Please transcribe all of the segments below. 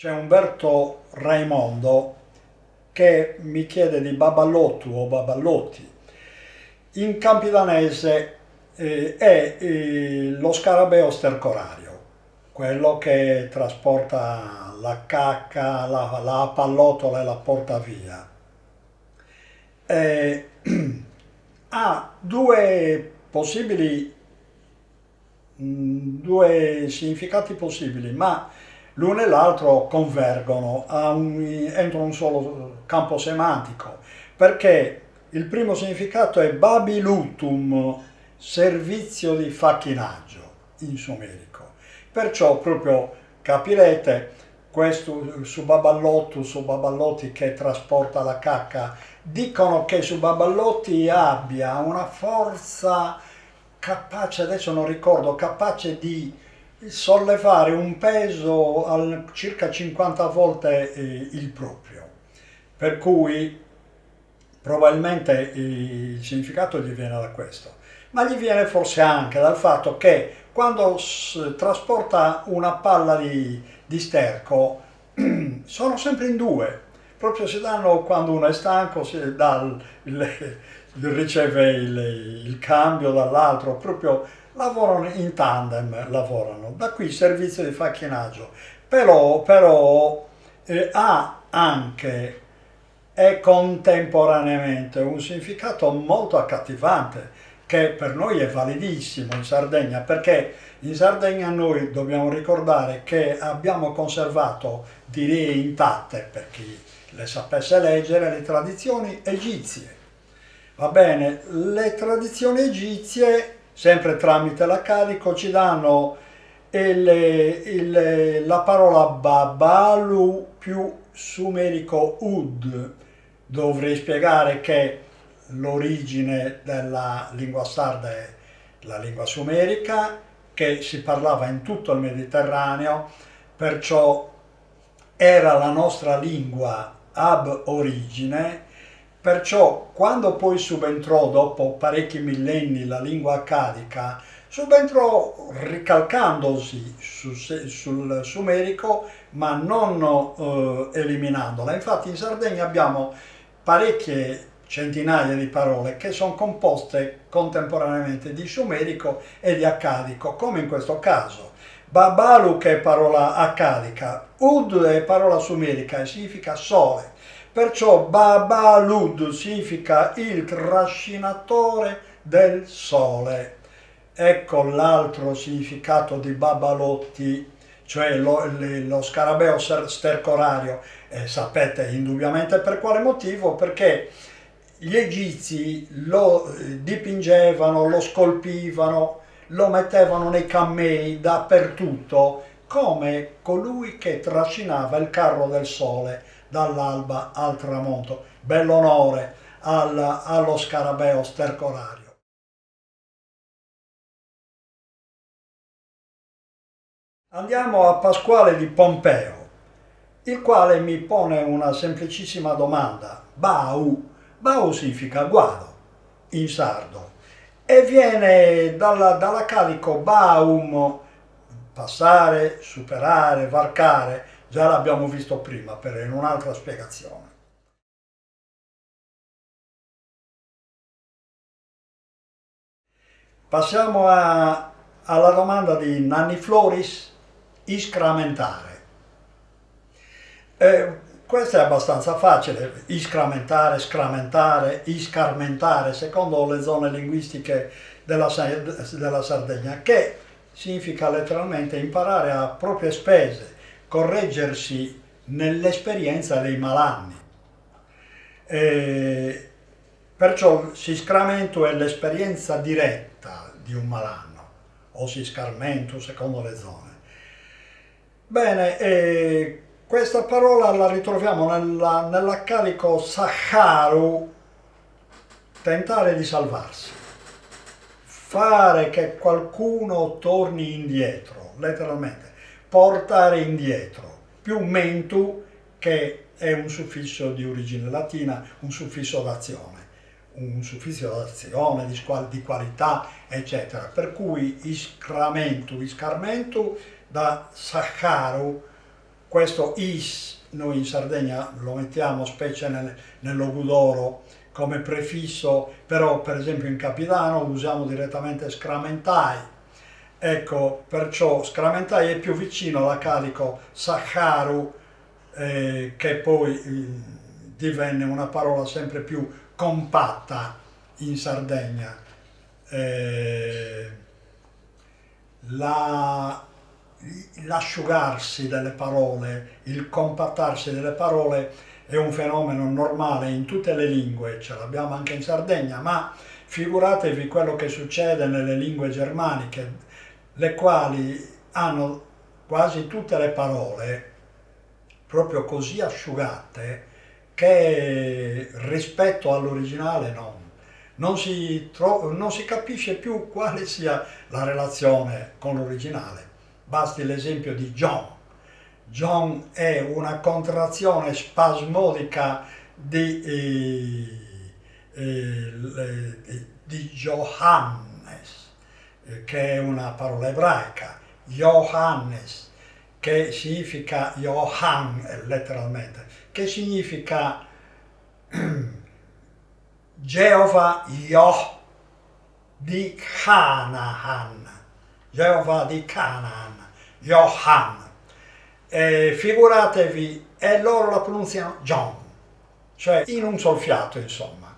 C'è Umberto Raimondo che mi chiede di Baballottu o Baballotti. In campidanese è lo scarabeo stercorario, quello che trasporta la cacca, la pallottola e la porta via. Eh, ha due significati possibili, ma l'uno e l'altro convergono entro un solo campo semantico, perché il primo significato è babilutum, servizio di facchinaggio in sumerico. Perciò proprio capirete questo su Baballottu, su Baballotti che trasporta la cacca, dicono che su Baballotti abbia una forza capace, adesso non ricordo, capace di sollevare un peso circa 50 volte il proprio. Per cui probabilmente il significato gli viene da questo, ma gli viene forse anche dal fatto che quando trasporta una palla di sterco sono sempre in due, proprio si danno quando uno è stanco, riceve il cambio dall'altro, proprio lavorano in tandem, lavorano. Da qui servizio di facchinaggio, però ha anche e contemporaneamente un significato molto accattivante che per noi è validissimo in Sardegna, perché in Sardegna noi dobbiamo ricordare che abbiamo conservato, direi intatte per chi le sapesse leggere, le tradizioni egizie. Va bene, le tradizioni egizie, sempre tramite l'accadico, ci danno la parola Babalu più sumerico Ud. Dovrei spiegare che l'origine della lingua sarda è la lingua sumerica, che si parlava in tutto il Mediterraneo, perciò era la nostra lingua ab origine. Perciò quando poi subentrò dopo parecchi millenni la lingua accadica, subentrò ricalcandosi sul sumerico ma non eliminandola. Infatti in Sardegna abbiamo parecchie centinaia di parole che sono composte contemporaneamente di sumerico e di accadico, come in questo caso. Babalu, che è parola accadica, Ud è parola sumerica e significa sole. Perciò Babalud significa il trascinatore del sole. Ecco l'altro significato di Babalotti, cioè lo scarabeo stercorario. Sapete indubbiamente per quale motivo? Perché gli egizi lo dipingevano, lo scolpivano, lo mettevano nei cammei dappertutto come colui che trascinava il carro del sole dall'alba al tramonto. Bell'onore allo scarabeo stercorario. Andiamo a Pasquale di Pompeo, il quale mi pone una semplicissima domanda. Bau significa guado in sardo e viene dall'accadico baum, passare, superare, varcare. Già l'abbiamo visto prima in un'altra spiegazione. Passiamo alla domanda di Nanni Floris, iscramentare. Questo è abbastanza facile, iscramentare, scramentare, iscarmentare, secondo le zone linguistiche della Sardegna, che significa letteralmente imparare a proprie spese, correggersi nell'esperienza dei malanni. Perciò siscramento è l'esperienza diretta di un malanno, o siscarmento secondo le zone. Bene, questa parola la ritroviamo nell'accadico Saharu, tentare di salvarsi, fare che qualcuno torni indietro, letteralmente, portare indietro, più mentu, che è un suffisso di origine latina, un suffisso d'azione, di qualità, eccetera. Per cui iscramentu da Saharu, Questo is, noi in Sardegna lo mettiamo specie nell'Ogudoro come prefisso, però per esempio in Capitano usiamo direttamente scramentai. Ecco, perciò scramentai è più vicino all'acadico Saccharu, che poi divenne una parola sempre più compatta in Sardegna. L'asciugarsi delle parole, il compattarsi delle parole è un fenomeno normale in tutte le lingue, ce l'abbiamo anche in Sardegna, ma figuratevi quello che succede nelle lingue germaniche, le quali hanno quasi tutte le parole proprio così asciugate che rispetto all'originale non si capisce più quale sia la relazione con l'originale. Basti l'esempio di John. John è una contrazione spasmodica di Johannes, che è una parola ebraica. Johannes, che significa Johann letteralmente, che significa Geova Yoh di Canaan, Geova di Canaan, Johann. Figuratevi, e loro la pronunciano John, cioè in un sol fiato, insomma.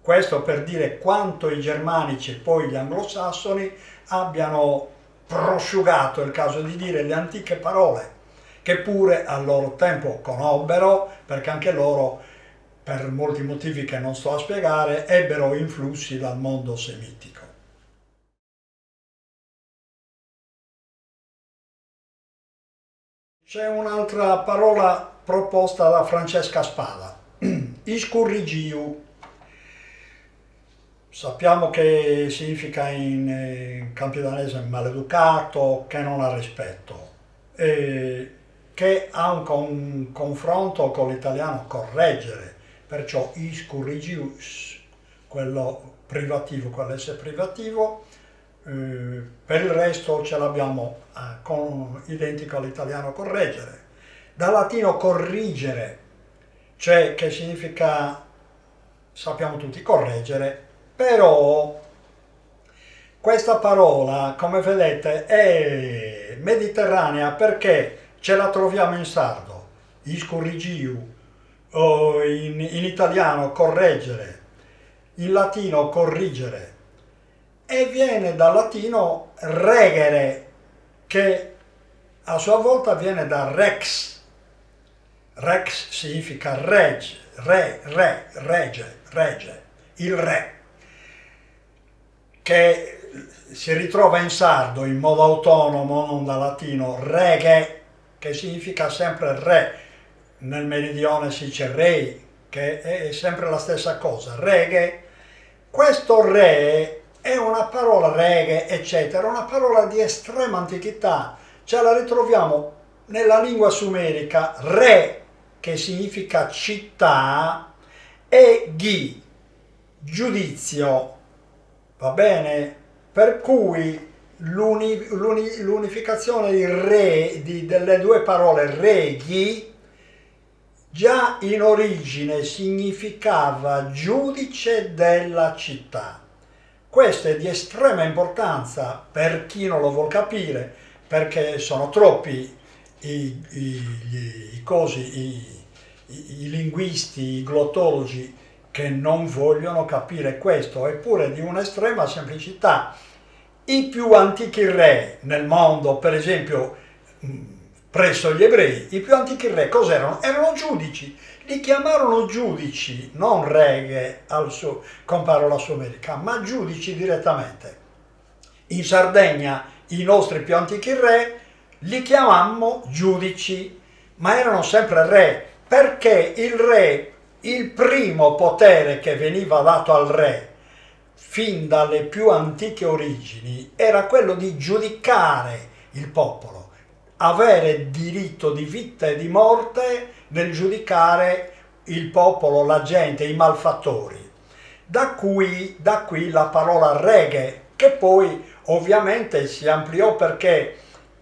Questo per dire quanto i germanici e poi gli anglosassoni abbiano prosciugato, è il caso di dire, le antiche parole, che pure al loro tempo conobbero, perché anche loro, per molti motivi che non sto a spiegare, ebbero influssi dal mondo semitico. C'è un'altra parola proposta da Francesca Spada, iscurrigiu. Sappiamo che significa in campidanese maleducato, che non ha rispetto, che ha un confronto con l'italiano correggere, perciò iscurrigius, quello privativo, quell'esse privativo, per il resto ce l'abbiamo identico all'italiano correggere. Dal latino corrigere, cioè che significa, sappiamo tutti, correggere, però questa parola, come vedete, è mediterranea perché ce la troviamo in sardo, iscurrigiu, o in italiano correggere, in latino corrigere, e viene dal latino regere, che a sua volta viene da rex. Rex significa regge, regge, il re, che si ritrova in sardo in modo autonomo, non da latino, reghe, che significa sempre re. Nel meridione si dice rei, che è sempre la stessa cosa, reghe. Questo re è una parola, reghe, eccetera, una parola di estrema antichità, ce la ritroviamo nella lingua sumerica, re, che significa città, e ghi, giudizio, va bene? Per cui l'unificazione delle due parole reghi già in origine significava giudice della città. Questo è di estrema importanza per chi non lo vuol capire, perché sono troppi i linguisti, i glottologi che non vogliono capire questo, eppure di un'estrema semplicità. I più antichi re nel mondo, per esempio presso gli ebrei, i più antichi re cos'erano? Erano giudici, li chiamarono giudici, non reghe con parola sumerica, ma giudici direttamente. In Sardegna i nostri più antichi re li chiamammo giudici, ma erano sempre re, perché il re, il primo potere che veniva dato al re fin dalle più antiche origini era quello di giudicare il popolo, avere diritto di vita e di morte nel giudicare il popolo, la gente, i malfattori. Da qui la parola reghe, che poi ovviamente si ampliò perché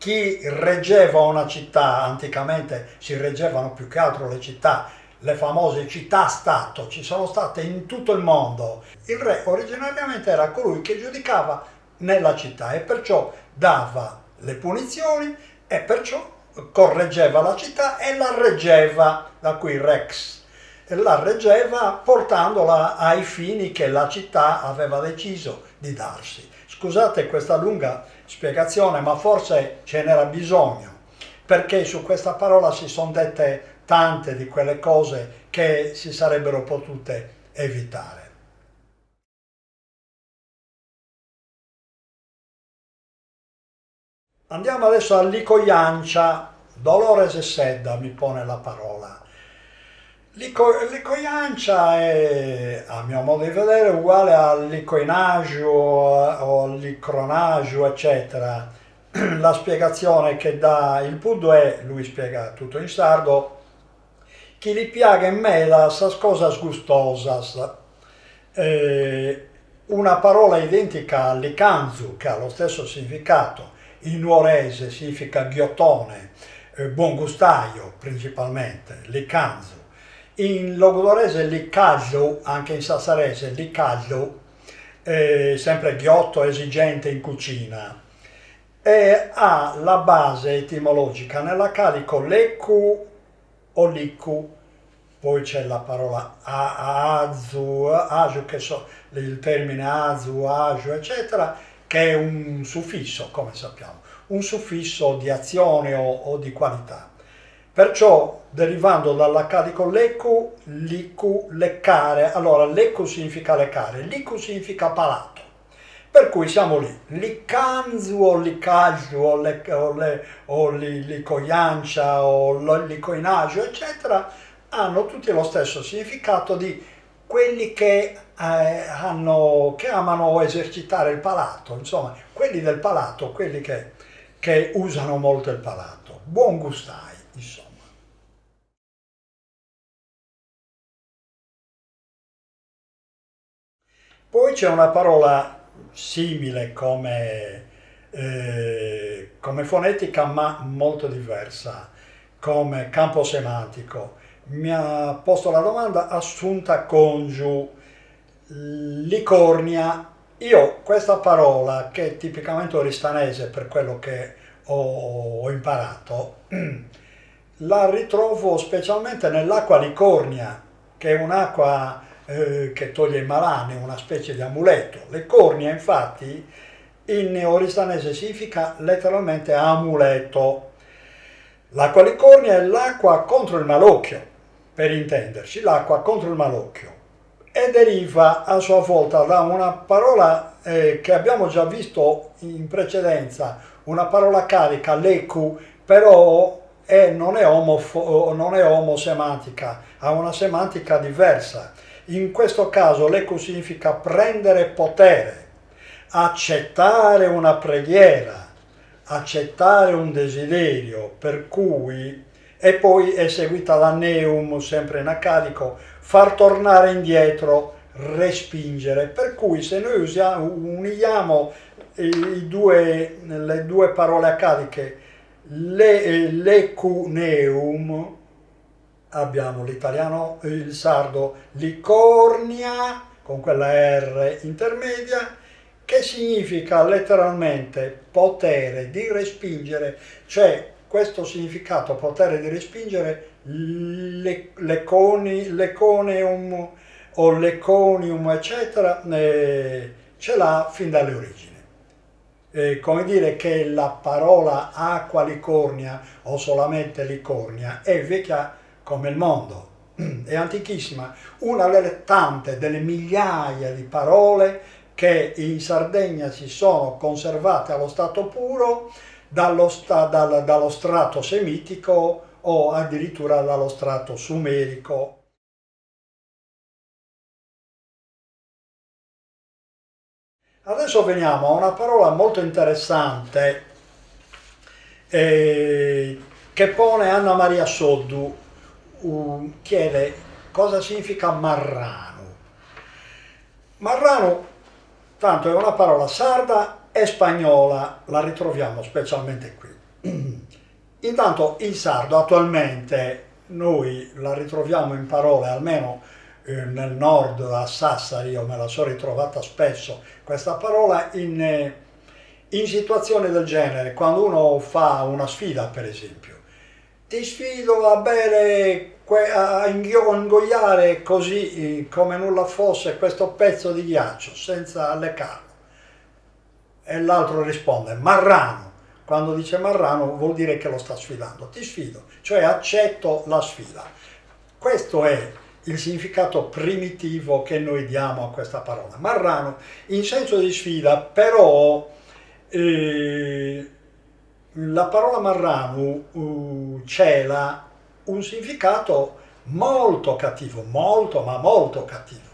chi reggeva una città, anticamente si reggevano più che altro le città, le famose città-stato, ci sono state in tutto il mondo. Il re originariamente era colui che giudicava nella città e perciò dava le punizioni e perciò correggeva la città e la reggeva, da qui rex, e la reggeva portandola ai fini che la città aveva deciso di darsi. Scusate questa lunga spiegazione, ma forse ce n'era bisogno, perché su questa parola si sono dette tante di quelle cose che si sarebbero potute evitare. Andiamo adesso all'icoiancia, Dolores e Sedda mi pone la parola. L'icoiancia è, a mio modo di vedere, uguale all'icoinaggio o all'icronaggio, eccetera. La spiegazione che dà il Puddu è, lui spiega tutto in sardo, chi li piaga in me las cosas gustosas. Una parola identica all'icanzu, che ha lo stesso significato, in nuorese significa ghiottone, buon gustaio principalmente, l'icanzu. In logudorese l'icallo, anche in sassarese l'icallo, sempre ghiotto esigente in cucina, e ha la base etimologica nell'arcadico leccu o liccu, poi c'è la parola azu, agiu, che so, il termine azu, agiu, eccetera, che è un suffisso, come sappiamo, un suffisso di azione o di qualità. Perciò, derivando dall'accadico leccu, liccu, leccare, allora leccu significa leccare, liccu significa palato. Per cui siamo lì, licanzu o licaggio o licoiancia o licoinaggio, eccetera, hanno tutti lo stesso significato di quelli che amano esercitare il palato, insomma, quelli del palato, quelli che usano molto il palato. Buon gustai, insomma. Poi c'è una parola simile come fonetica, ma molto diversa, come campo semantico. Mi ha posto la domanda Assunta Congiu, licornia. Io questa parola, che è tipicamente oristanese per quello che ho imparato, la ritrovo specialmente nell'acqua licornia, che è un'acqua che toglie i malanni, una specie di amuleto. Licornia, infatti, in oristanese significa letteralmente amuleto. L'acqua licornia è l'acqua contro il malocchio, per intenderci, l'acqua contro il malocchio. E deriva a sua volta da una parola che abbiamo già visto in precedenza, una parola carica, lecu, però non è omosemantica, ha una semantica diversa. In questo caso lecu significa prendere potere, accettare una preghiera, accettare un desiderio, per cui, e poi è seguita la neum, sempre in accadico, far tornare indietro, respingere, per cui se noi uniamo le due parole accadiche, lecuneum, abbiamo l'italiano, il sardo, licornia, con quella R intermedia, che significa letteralmente potere di respingere, cioè questo significato, potere di respingere, leconeum o leconium, eccetera, ce l'ha fin dalle origini. Come dire che la parola acqua licornia o solamente licornia è vecchia come il mondo, è antichissima, una delle tante, delle migliaia di parole che in Sardegna si sono conservate allo stato puro dallo strato semitico o addirittura dallo strato sumerico. Adesso veniamo a una parola molto interessante che pone Anna Maria Soddu, chiede cosa significa marrano. Marrano, tanto è una parola sarda e spagnola, la ritroviamo specialmente qui. Intanto il sardo attualmente noi la ritroviamo in parole, almeno nel nord a Sassari, io me la sono ritrovata spesso questa parola in situazioni del genere, quando uno fa una sfida per esempio. Ti sfido a bere, a ingoiare così come nulla fosse questo pezzo di ghiaccio senza leccarlo. E l'altro risponde marrano. Quando dice marrano vuol dire che lo sta sfidando. Ti sfido, cioè accetto la sfida. Questo è il significato primitivo che noi diamo a questa parola. Marrano in senso di sfida, però la parola marrano cela un significato molto cattivo, molto ma molto cattivo.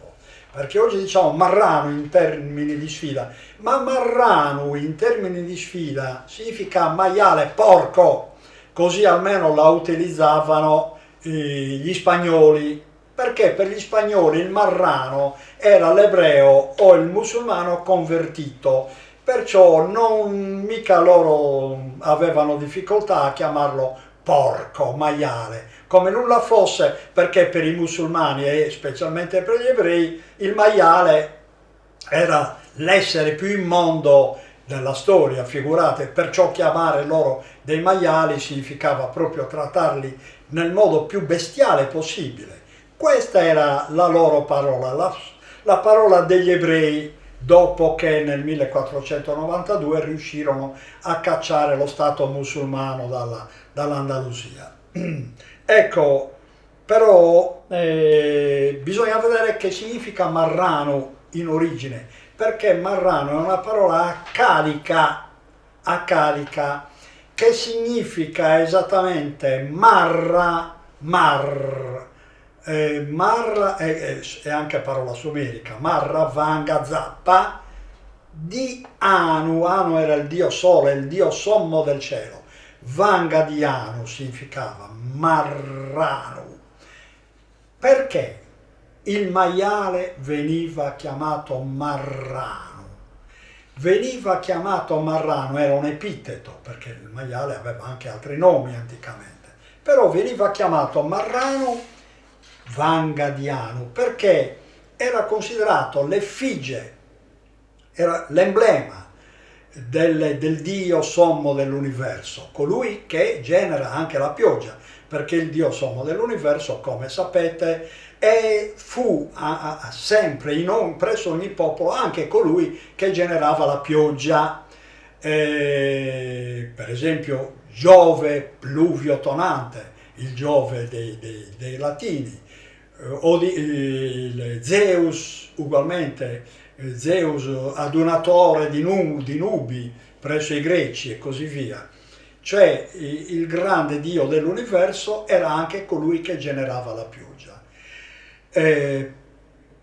Perché oggi diciamo marrano in termini di sfida, ma marrano in termini di sfida significa maiale, porco, così almeno la utilizzavano gli spagnoli, perché per gli spagnoli il marrano era l'ebreo o il musulmano convertito, perciò non mica loro avevano difficoltà a chiamarlo porco, maiale, come nulla fosse, perché per i musulmani e specialmente per gli ebrei il maiale era l'essere più immondo della storia, figurate, perciò chiamare loro dei maiali significava proprio trattarli nel modo più bestiale possibile. Questa era la loro parola, la parola degli ebrei dopo che nel 1492 riuscirono a cacciare lo Stato musulmano dall'Andalusia. Ecco, però bisogna vedere che significa marrano in origine, perché marrano è una parola acalica, che significa esattamente marra, marra è anche parola sumerica, marra, vanga, zappa, di Anu, Anu era il dio sole, il dio sommo del cielo, vanga di Anu significava marrano. Perché il maiale veniva chiamato marrano? Veniva chiamato marrano, era un epiteto, perché il maiale aveva anche altri nomi anticamente, però veniva chiamato marrano vangadiano perché era considerato l'effigie, era l'emblema del Dio sommo dell'universo, colui che genera anche la pioggia, perché il Dio sommo dell'universo, come sapete, fu sempre presso ogni popolo anche colui che generava la pioggia. Per esempio Giove pluvio tonante, il Giove dei latini, o Zeus ugualmente, Zeus adunatore di nubi presso i greci e così via. Cioè il grande dio dell'universo era anche colui che generava la pioggia.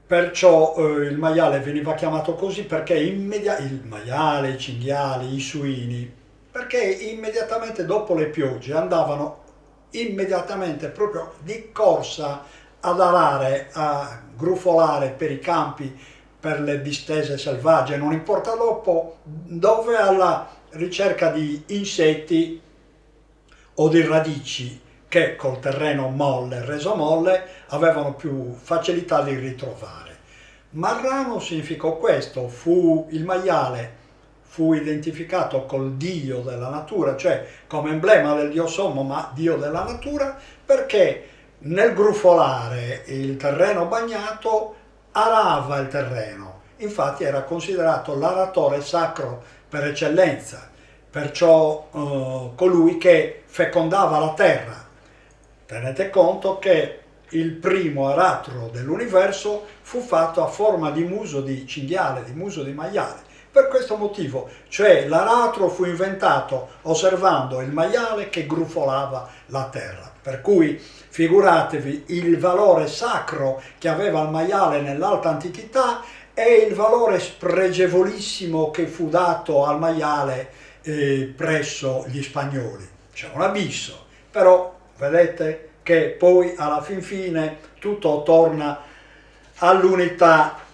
Perciò il maiale veniva chiamato così perché il maiale, i cinghiali, i suini, perché immediatamente dopo le piogge andavano immediatamente proprio di corsa ad arare, a grufolare per i campi, per le distese selvagge, non importa dopo dove, alla ricerca di insetti o di radici che col terreno molle, reso molle, avevano più facilità di ritrovare. Marrano significò questo, il maiale fu identificato col dio della natura, cioè come emblema del dio sommo, ma dio della natura, perché nel grufolare il terreno bagnato arava il terreno, infatti era considerato l'aratore sacro per eccellenza, perciò colui che fecondava la terra. Tenete conto che il primo aratro dell'universo fu fatto a forma di muso di cinghiale, di muso di maiale. Per questo motivo, cioè l'aratro fu inventato osservando il maiale che grufolava la terra. Per cui figuratevi il valore sacro che aveva il maiale nell'alta antichità e il valore spregevolissimo che fu dato al maiale presso gli spagnoli. C'è un abisso, però vedete che poi alla fin fine tutto torna all'unità.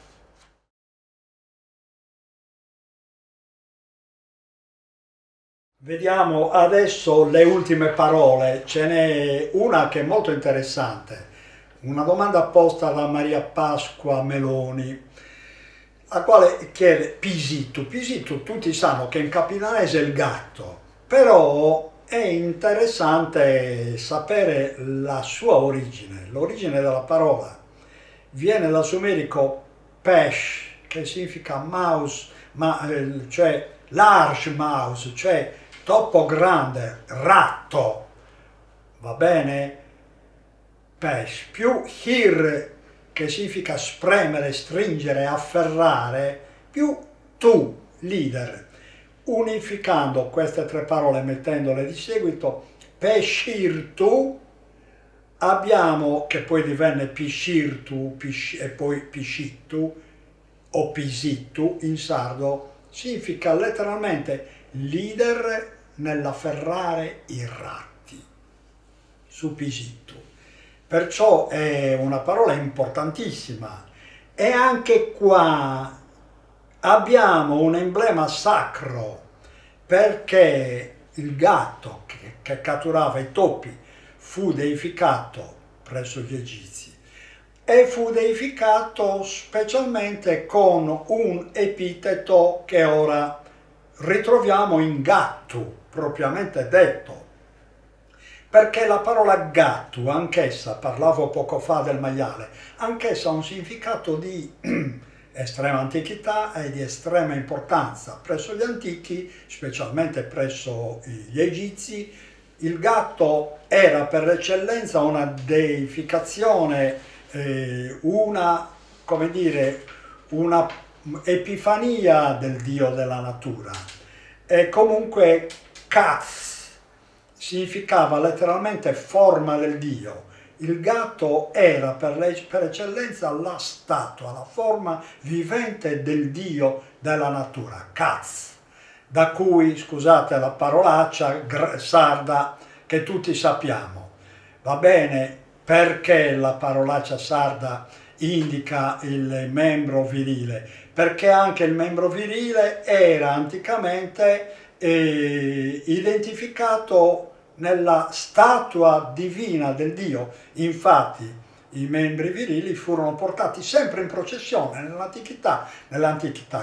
Vediamo adesso le ultime parole, ce n'è una che è molto interessante, una domanda posta da Maria Pasqua Meloni, la quale chiede Pisitu. Pisitu tutti sanno che in capitanese è il gatto, però è interessante sapere la sua origine, l'origine della parola. Viene dal sumerico pesh, che significa mouse, cioè large mouse, cioè troppo grande, ratto, va bene? Pesh, più hir, che significa spremere, stringere, afferrare, più tu, leader. Unificando queste tre parole, mettendole di seguito, peshirtu, abbiamo, che poi divenne pishirtu e poi pishittu o pisittu in sardo, significa letteralmente leader nell'afferrare i ratti, su pisittu. Perciò è una parola importantissima. E anche qua abbiamo un emblema sacro, perché il gatto che catturava i topi fu deificato presso gli egizi e fu deificato specialmente con un epiteto che ora ritroviamo in gattu, propriamente detto, perché la parola gattu, anch'essa, parlavo poco fa del maiale, anch'essa ha un significato di estrema antichità e di estrema importanza. Presso gli antichi, specialmente presso gli egizi, il gatto era per eccellenza una deificazione, come dire, una epifania del dio della natura. E comunque Katz significava letteralmente forma del dio. Il gatto era per eccellenza la statua, la forma vivente del dio della natura, Katz, da cui, scusate la parolaccia sarda che tutti sappiamo. Va bene, perché la parolaccia sarda indica il membro virile? Perché anche il membro virile era anticamente identificato nella statua divina del dio. Infatti i membri virili furono portati sempre in processione nell'antichità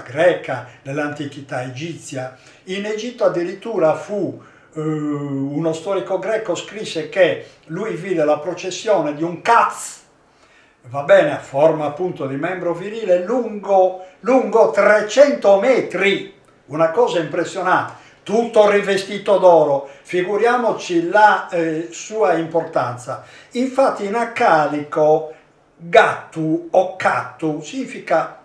greca, nell'antichità egizia. In Egitto addirittura fu uno storico greco scrisse che lui vide la processione di un Katz, va bene, a forma appunto di membro virile, lungo 300 metri, una cosa impressionante, tutto rivestito d'oro, figuriamoci la sua importanza. Infatti in accadico gattu o cattu significa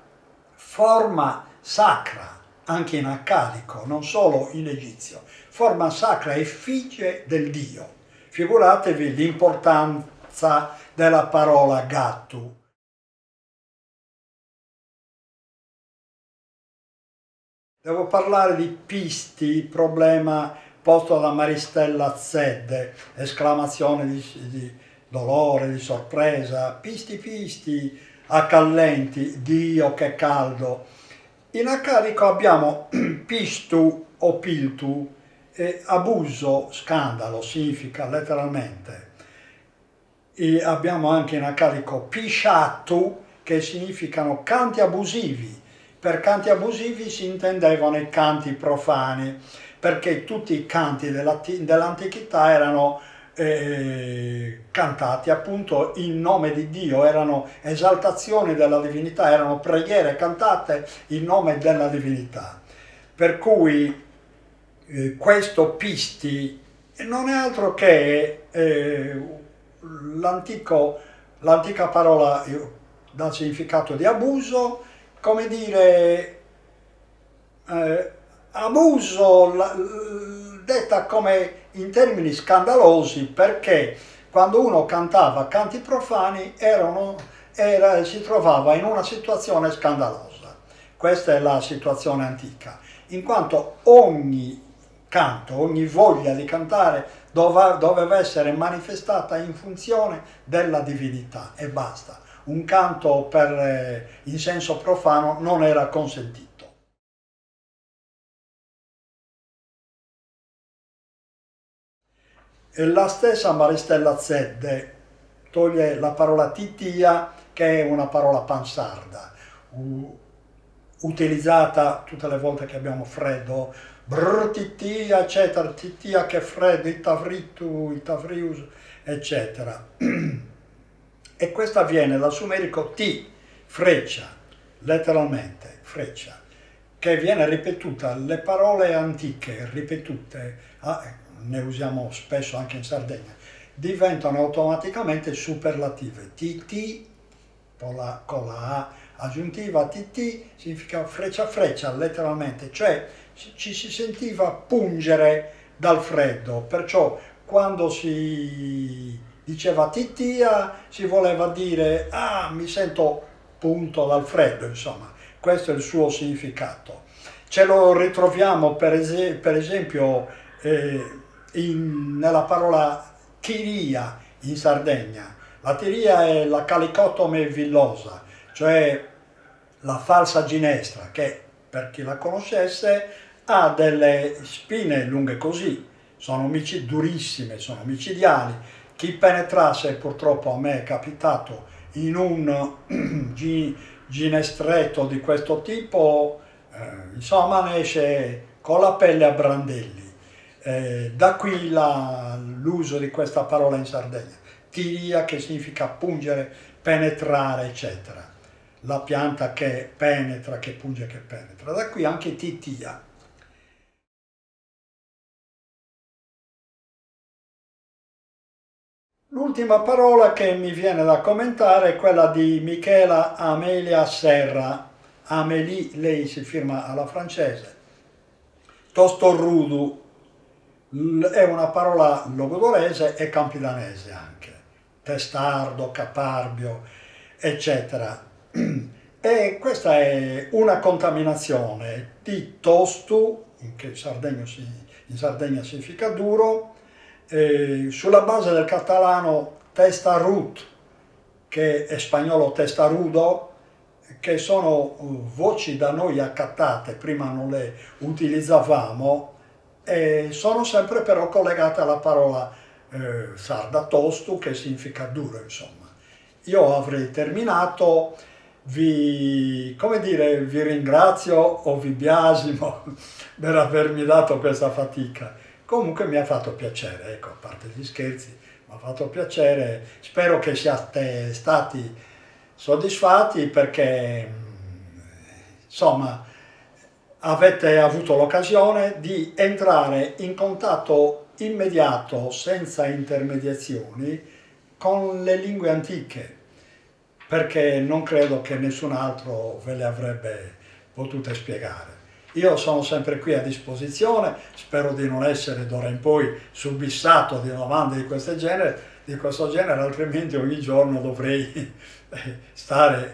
forma sacra, anche in accadico, non solo in egizio, forma sacra, effigie del dio. Figuratevi l'importanza della parola gattu. Devo parlare di pisti, problema posto da Maristella Zedde, esclamazione di dolore, di sorpresa, pisti, accallenti, Dio che caldo. In accadico abbiamo pistu o piltu, abuso, scandalo, significa letteralmente. E abbiamo anche in accadico pisciatu, che significano canti abusivi. Per canti abusivi si intendevano i canti profani, perché tutti i canti dell'antichità erano cantati appunto in nome di Dio, erano esaltazioni della divinità, erano preghiere cantate in nome della divinità. Per cui questo pisti non è altro che l'antica parola dal significato di abuso, come dire, abuso detta come in termini scandalosi, perché quando uno cantava canti profani si trovava in una situazione scandalosa. Questa è la situazione antica, in quanto ogni canto, ogni voglia di cantare doveva essere manifestata in funzione della divinità e basta. Un canto in senso profano non era consentito. E la stessa Maristella Zedde toglie la parola titia, che è una parola pansarda, utilizzata tutte le volte che abbiamo freddo, brr titia, eccetera, titia che freddo, itavritu, itavrius, eccetera. E questa viene dal sumerico ti, freccia, letteralmente, freccia, che viene ripetuta, le parole antiche ripetute, ne usiamo spesso anche in Sardegna, diventano automaticamente superlative. TT con la A aggiuntiva, TT significa freccia freccia, letteralmente, cioè ci si sentiva pungere dal freddo, perciò quando si diceva titia si voleva dire mi sento punto dal freddo, insomma, questo è il suo significato. Ce lo ritroviamo per esempio nella parola tiria in Sardegna. La tiria è la calicotome villosa, cioè la falsa ginestra, che per chi la conoscesse ha delle spine lunghe così, sono durissime, sono micidiali. Chi penetrasse, purtroppo a me è capitato, in un ginestretto di questo tipo, insomma ne esce con la pelle a brandelli. Da qui l'uso di questa parola in Sardegna, tiria, che significa pungere, penetrare, eccetera. La pianta che penetra, che punge, che penetra. Da qui anche titia. L'ultima parola che mi viene da commentare è quella di Michela Amelia Serra. Amélie, lei si firma alla francese. Tostorrudu è una parola logudorese e campidanese anche. Testardo, caparbio, eccetera. E questa è una contaminazione di tostu, che in Sardegna significa duro, sulla base del catalano testarut, che è spagnolo testarudo, che sono voci da noi accattate, prima non le utilizzavamo, e sono sempre però collegate alla parola sarda tostu, che significa duro, insomma. Io avrei terminato, come dire, vi ringrazio o vi biasimo per avermi dato questa fatica. Comunque mi ha fatto piacere, ecco, a parte gli scherzi, mi ha fatto piacere, spero che siate stati soddisfatti perché, insomma, avete avuto l'occasione di entrare in contatto immediato, senza intermediazioni, con le lingue antiche, perché non credo che nessun altro ve le avrebbe potute spiegare. Io sono sempre qui a disposizione, spero di non essere d'ora in poi subissato di domande di questo genere, altrimenti ogni giorno dovrei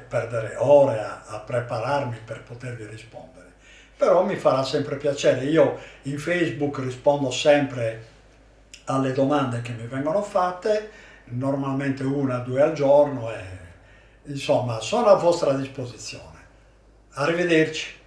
perdere ore a prepararmi per potervi rispondere. Però mi farà sempre piacere, io in Facebook rispondo sempre alle domande che mi vengono fatte, normalmente 1 o 2 al giorno e insomma sono a vostra disposizione. Arrivederci.